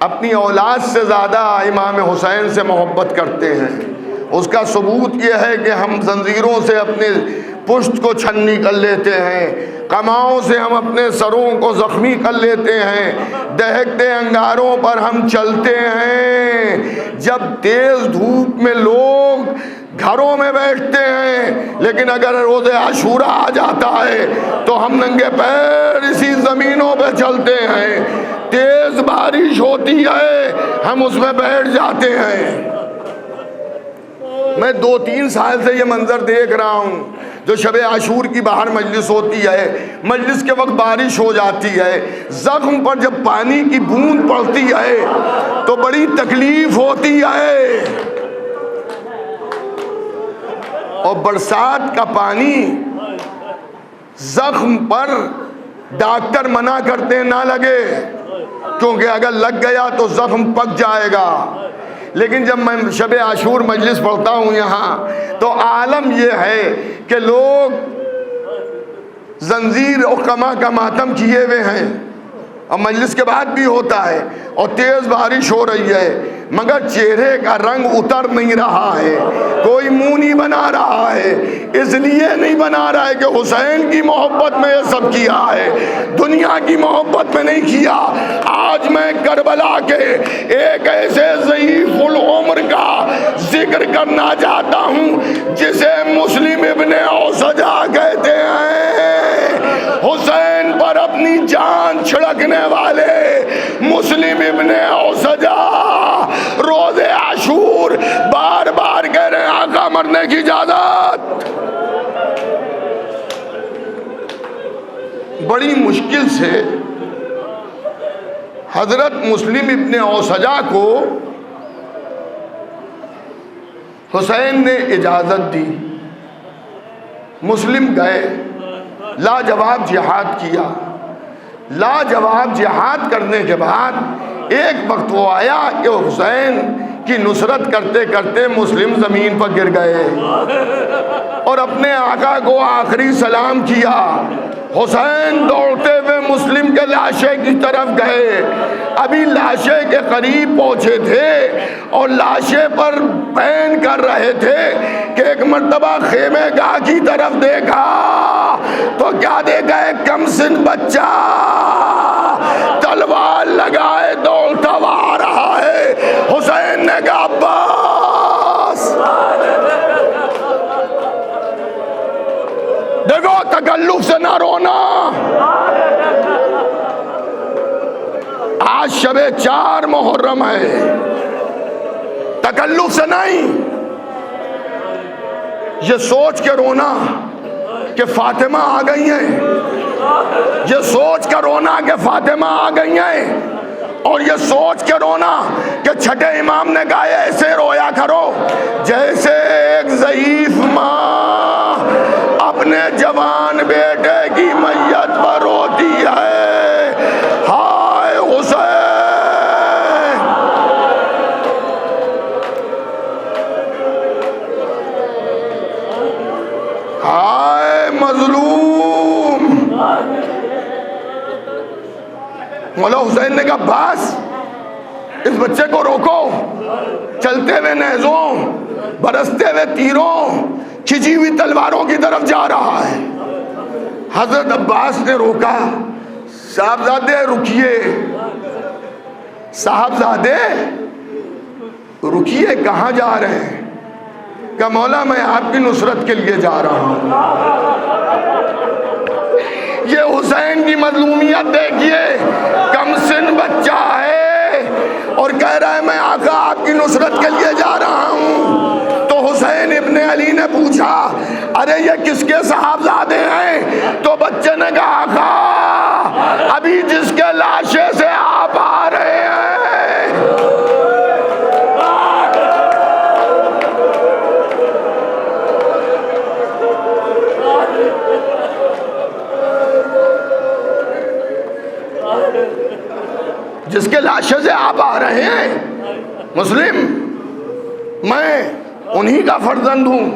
अपनी औलाद से ज़्यादा इमाम हुसैन से मोहब्बत करते हैं। उसका सबूत ये है कि हम जंजीरों से अपने पुश्त को छन्नी कर लेते हैं, कमाओं से हम अपने सरों को ज़ख्मी कर लेते हैं, दहकते अंगारों पर हम चलते हैं। जब तेज़ धूप में लोग घरों में बैठते हैं, लेकिन अगर रोज़े आशूरा आ जाता है तो हम नंगे पैर इसी ज़मीनों पे चलते हैं। तेज़ बारिश होती है, हम उसमें बैठ जाते हैं। मैं 2-3 साल से ये मंजर देख रहा हूँ, जो शब आशूर की बाहर मजलिस होती है, मजलिस के वक्त बारिश हो जाती है, ज़ख्म पर जब पानी की बूंद पड़ती है तो बड़ी तकलीफ होती है। और बरसात का पानी जख्म पर डॉक्टर मना करते हैं ना लगे, क्योंकि अगर लग गया तो जख्म पक जाएगा। लेकिन जब मैं शब आशूर मजलिस पढ़ता हूँ यहाँ, तो आलम यह है कि लोग जंजीर और कमा का मातम किए हुए हैं, और मजलिस के बाद भी होता है और तेज़ बारिश हो रही है, मगर चेहरे का रंग उतर नहीं रहा है, कोई मुंह नहीं बना रहा है। इसलिए नहीं बना रहा है कि हुसैन की मोहब्बत में ये सब किया है, दुनिया की मोहब्बत में नहीं किया। आज मैं करबला के एक ऐसे ज़ईफ़ुल उम्र का जिक्र करना चाहता हूँ जिसे मुस्लिम इब्ने औसजा कहते हैं। हुसैन पर अपनी जान छिड़कने वाले मुस्लिम इब्ने औसजा रोज़े आशूर बार बार कह रहे हैं आका मरने की इजाजत। बड़ी मुश्किल से हजरत मुस्लिम इब्ने औसजा को हुसैन ने इजाज़त दी, मुस्लिम गए, लाजवाब जिहाद किया। लाजवाब जिहाद करने के बाद एक वक्त वो आया कि हुसैन की नुसरत करते करते मुस्लिम ज़मीन पर गिर गए और अपने आका को आखिरी सलाम किया। हुसैन दौड़ते हुए मुस्लिम के लाशे की तरफ गए। अभी लाशे के करीब पहुंचे थे और लाशे पर बैन कर रहे थे कि एक मर्तबा खेमे गाह की तरफ देखा तो क्या देखा, एक कमसिन बच्चा तलवार लगाए दौड़ता हुआ आ रहा है। हुसैन ने कहा अब्बास, देखो तकल्लुफ से ना रोना, आज शबे 4 मुहर्रम है, तकल्लुफ से नहीं। ये सोच के रोना कि फातिमा आ गई हैं, ये सोच कर रोना कि फातिमा आ गई हैं, और ये सोच के रोना कि छठे इमाम ने कहा ऐसे रोया करो जैसे एक ज़ईफ माँ अपने जवान बेटे की मैयत पर रोती है। हाय हुसैन, हाय मजलूम। मौला हुसैन ने कहा बस, इस बच्चे को रोको। चलते हुए नेज़ों, बरसते हुए तीरों, खिंची हुई तलवारों की तरफ जा रहा है। हजरत अब्बास ने रोका, साहबजादे रुकिए, साहबजादे रुकिए, कहाँ जा रहे हैं? क्या मौला मैं आपकी नुसरत के लिए जा रहा हूँ। ये हुसैन की मजलूमियत देखिए, कमसिन बच्चा है और कह रहा है मैं आका आपकी नुसरत के लिए जा रहा हूँ। तो हुसैन इब्ने अली ने पूछा, अरे ये किसके साहबजादे हैं? तो बच्चे ने कहा आका अभी जिसके लाशे से आप आ रहे हैं। जिसके लाशे से आप आ रहे हैं मुस्लिम, मैं उन्हीं का फर्जंद हूं।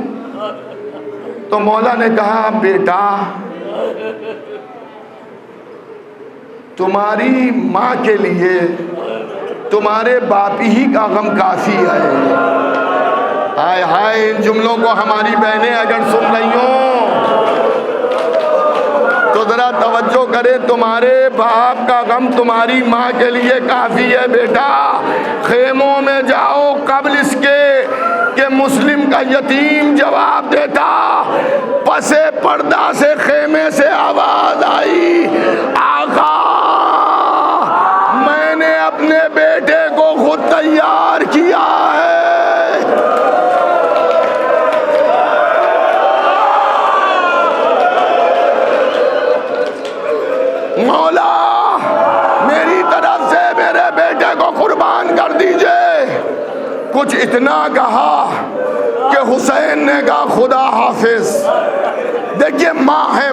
तो मौला ने कहा बेटा तुम्हारी माँ के लिए तुम्हारे बाप ही का गम काफी है। हाय हाय, इन जुमलों को हमारी बहनें अगर सुन रही हो तो जरा तवज्जो करे, तुम्हारे बाप का गम तुम्हारी माँ के लिए काफी है बेटा। खेमों में जाओ कब्ल इसके कि मुस्लिम का यतीम जवाब देता। पसे पर्दा से खेमे से आवाज आई, आका मैंने अपने बेटे को खुद तैयार किया है। मौला मेरी तरफ से मेरे बेटे को कुर्बान कर दीजिए। कुछ इतना कहा कि हुसैन ने कहा खुदा हाफिज। देखिए माँ है,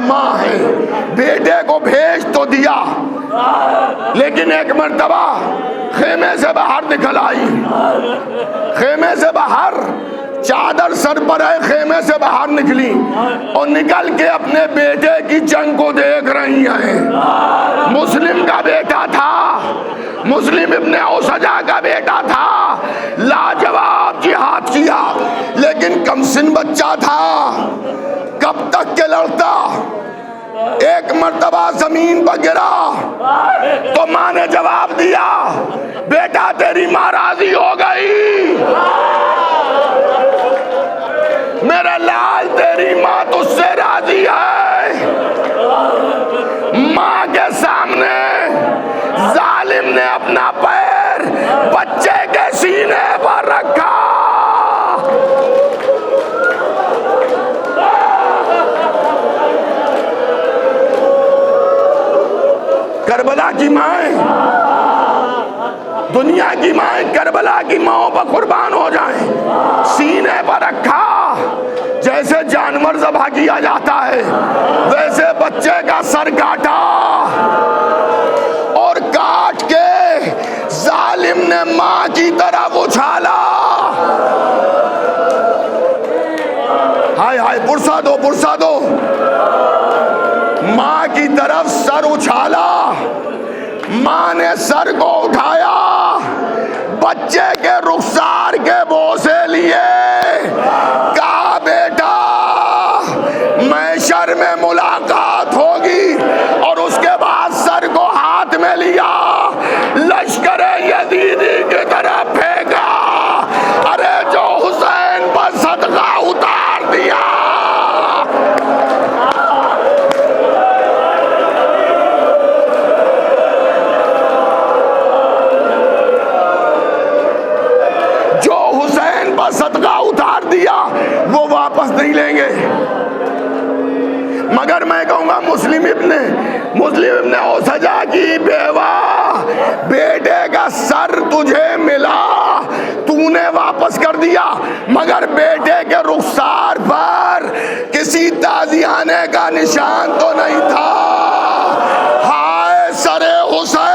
बेटे को भेज तो दिया, लेकिन एक मर्तबा खेमे से बाहर निकल आई। खेमे से बाहर चादर सर पर है, खेमे से बाहर निकली और निकल के अपने बेटे की जंग को देख रही हैं। मुस्लिम का बेटा था, मुस्लिम इब्ने औसजा का बेटा था, लाजवाब जिहाद किया, लेकिन कमसिन बच्चा था, कब तक के लड़ता। एक मर्तबा जमीन पर गिरा तो माँ ने जवाब दिया, बेटा तेरी माँ राजी हो गई, मेरा लाल तेरी माँ तुझसे राजी है। माँ के सामने जालिम ने अपना पैर बच्चे के सीने पर रखा। करबला की माएं, दुनिया की माएं करबला की माओं पर कुर्बान हो जाएं। सीने पर रखा, जैसे जानवर ज़बह किया जाता है वैसे बच्चे का सर काटा और काट के जालिम ने माँ की तरफ उछाला। हाय हाय, पुरसा दो, पुरसा दो। माँ की सर को उठाया, बच्चे के रुखसार के बोसे लिए, कहा बेटा मैशर में मुलाकात होगी, और उसके बाद सर को हाथ में लिया, लश्कर यजीदी की तरफ फेंका। अरे जो हुसैन पर सदका उतार दिया, जो हुसैन पर सदका उतार दिया वो वापस नहीं लेंगे। मगर मैं कहूंगा मुस्लिम इब्ने औसजा की बेवा, बेटे का सर तुझे मिला, तूने वापस कर दिया, मगर बेटे के रुखसार पर किसी ताजियाने का निशान तो नहीं था। हाय सरे हुसैन।